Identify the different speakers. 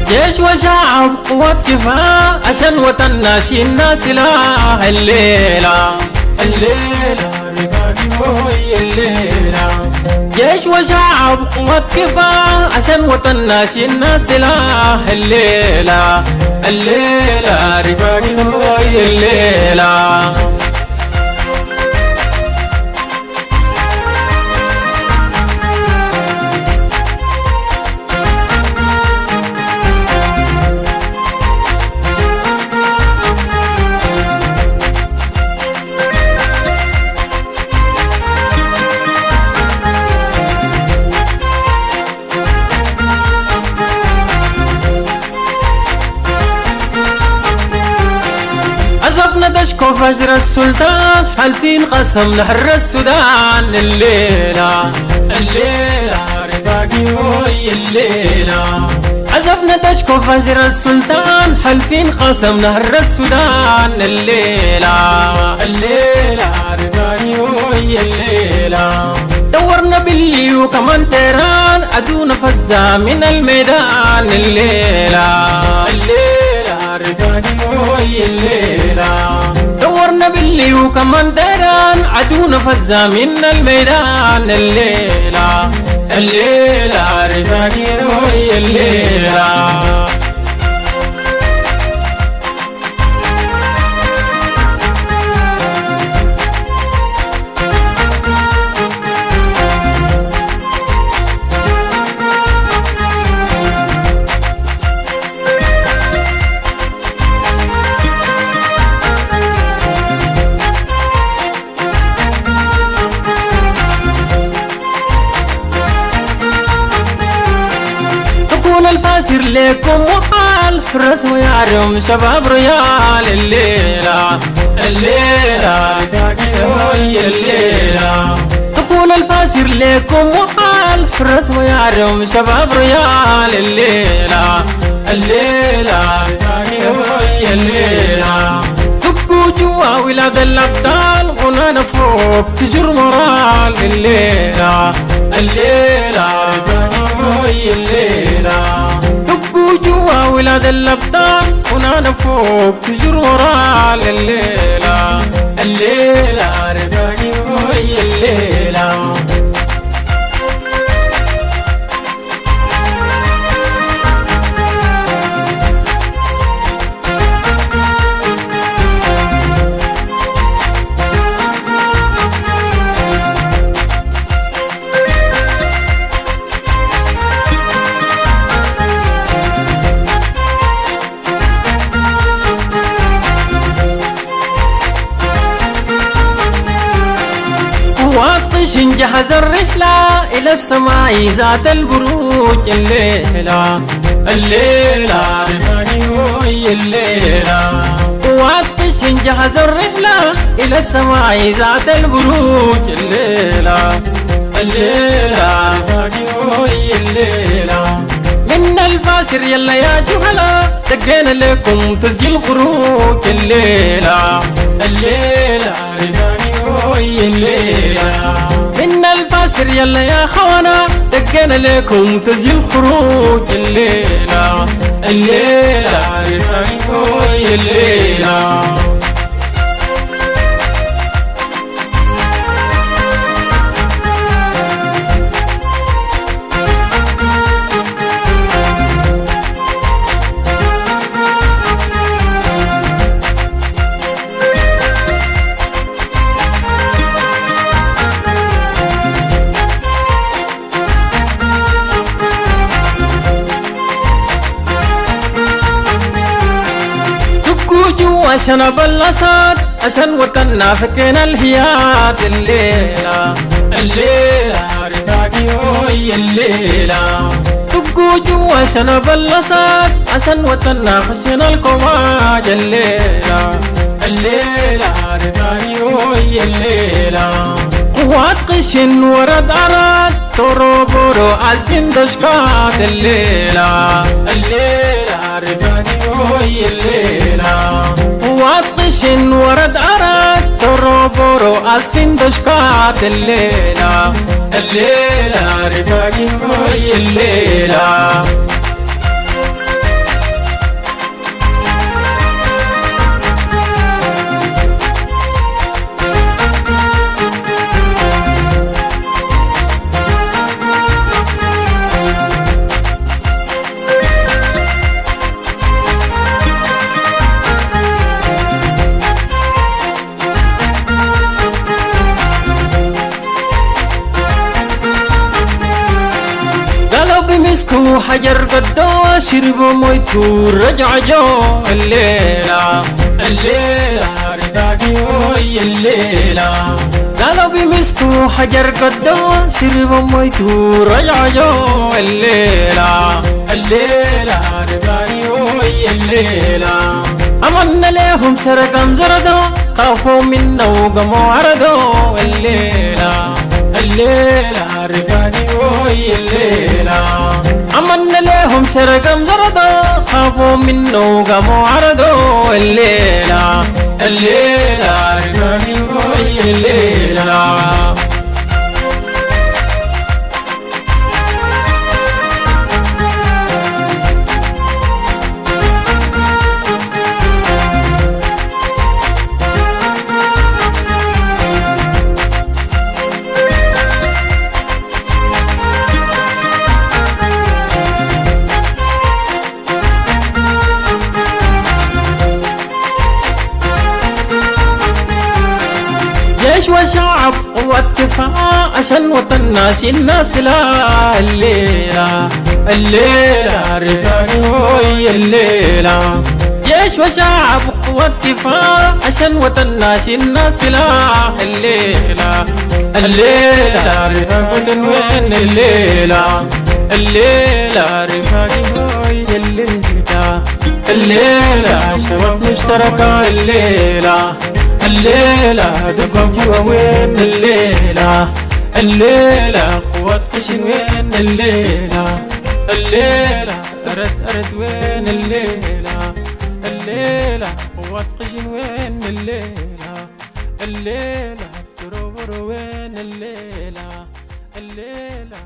Speaker 1: جيش وشعب قوة كفاح عشان وطننا شيلنا سلاح الليلة الليلة رفاقي هوي الليلة. جيش وشعب قوة كفاح عشان وطننا شيلنا سلاح الليلة الليلة رفاقي هوي الليلة. عزفنا دشكو فجر السلطان حالفين قسم نحر السودان الليلة الليلة رفاقي هوي الليلة. عزفنا دشكو فجر السلطان حالفين قسم نهر السودان الليلة الليلة رفاقي هوي الليلة. دورنا باللي وكمان تيران عدونا فزا من الميدان الليلة الليلة رفاقي هوي الليلة. دورنا باللي وكمان تيران عدونا فزا من الميدان الليلة الليلة رفاقي هوي الليلة. الفاشر لكم محال حرس ويعرم شباب ريال الليلة الليلة رفاقي هوي الليلة. تقول الفاشر لكم محال حرس ويعرم شباب ريال الليلة الليلة رفاقي هوي الليلة. دقوا جوا ولاد الأبطال غنانا فوق تجر مرال الليلة الليلة رفاقي هوي الليلة. دقوا جوا ولاد الأبطال ونانا فوق تجر ورال الليلة الليلة رفاقي هوي الليلة. واطش جهز الرحلة إلى السماء ذات البروج الليلة الليلة رفاقي هوي الليلة. واطش جهز الرحلة إلى السماء ذات البروج الليلة الليلة رفاقي هوي الليلة. من الفاشر يلا يا جهلا دقينا لكم تسجيل خروج الليلة الليلة رفاقي هوي الليلة. من الفاشر يلا يا خوانا دقينا لكم تسجيل خروج الليلة الليلة رفاقي هوي الليلة. عشان بلصت عشان وطننا فكنا الهيات الليلة الليلة رفاقي هوي الليلة. تبقوا جوا عشان بلصت عشان وطننا خشنا الكواج الليلة الليلة رفاقي هوي الليلة. قوات قشن ورد عراد تورو بورو عزين دشكات الليلة الليلة رفاقي هوي الليلة. قوات ورد عراد تورو بورو عزين دشكات الليلة الليلة رفاقي هوي الليلة. بمسكو حجر قدو شربوا مويتو رجع جو الليلة الليلة رفاقي وي الليلة قالوا بمسكو حجر قدو شربوا مويتو رجع جو الليلة الليلة رفاقي وي الليلة عملنا لهم سرقم زردو خافوا منا وقموا عرضو الليلة الليلة رفاقي وي الليلة عملنا لهم سرقم زردو خافوا منا وقموا عرضو الليلة الليلة رفاقي وي الليلة جيش وشعب قوة كفاح عشان وطننا شلنا سلاح الليلة الليلة رفاقي وي الليلة جيش وشعب قوة كفاح عشان وطننا شلنا سلاح الليلة الليلة رفاقي وين الليلة الليلة رفاقي وي الليلة الليلة شباب مشتركة الليلة الليلة دقوق وين الليلة الليلة قوة كشن وين الليلة الليلة أرد وين الليلة الليلة قوة كشن وين الليلة الليلة تروبر وين الليلة الليلة